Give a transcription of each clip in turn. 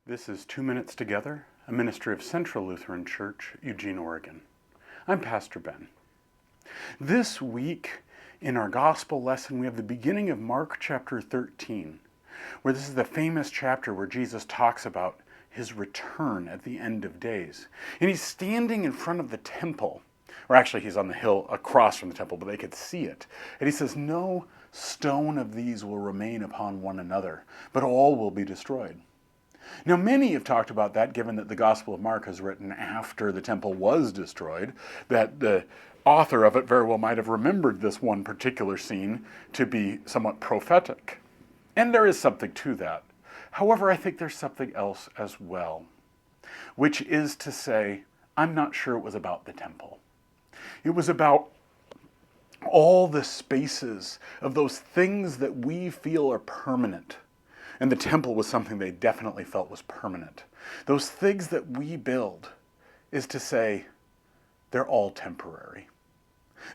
This is 2 Minutes Together, a ministry of Central Lutheran Church, Eugene, Oregon. I'm Pastor Ben. This week, in our gospel lesson, we have the beginning of Mark chapter 13, where this is the famous chapter where Jesus talks about his return at the end of days. And he's standing in front of the temple, or actually he's on the hill across from the temple, but they could see it. And he says, "No stone of these will remain upon one another, but all will be destroyed." Now, many have talked about that, given that the Gospel of Mark is written after the temple was destroyed, that the author of it very well might have remembered this one particular scene to be somewhat prophetic. And there is something to that. However, I think there's something else as well, which is to say, I'm not sure it was about the temple. It was about all the spaces of those things that we feel are permanent. And the temple was something they definitely felt was permanent. Those things that we build is to say, they're all temporary.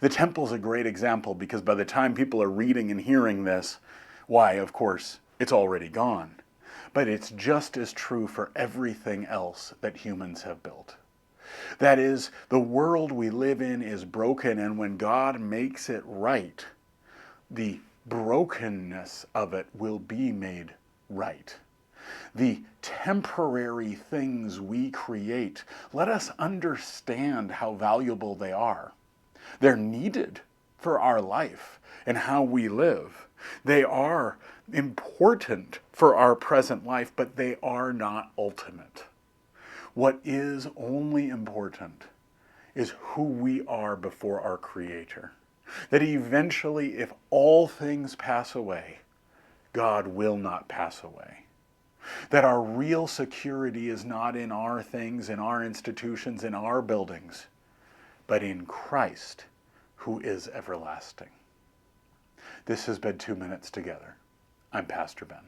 The temple's a great example because by the time people are reading and hearing this, why, of course, it's already gone. But it's just as true for everything else that humans have built. That is, the world we live in is broken, and when God makes it right, the brokenness of it will be made right. The temporary things we create, let us understand how valuable they are. They're needed for our life and how we live. They are important for our present life, but they are not ultimate. What is only important is who we are before our Creator. That eventually, if all things pass away, God will not pass away. That our real security is not in our things, in our institutions, in our buildings, but in Christ, who is everlasting. This has been 2 Minutes Together. I'm Pastor Ben.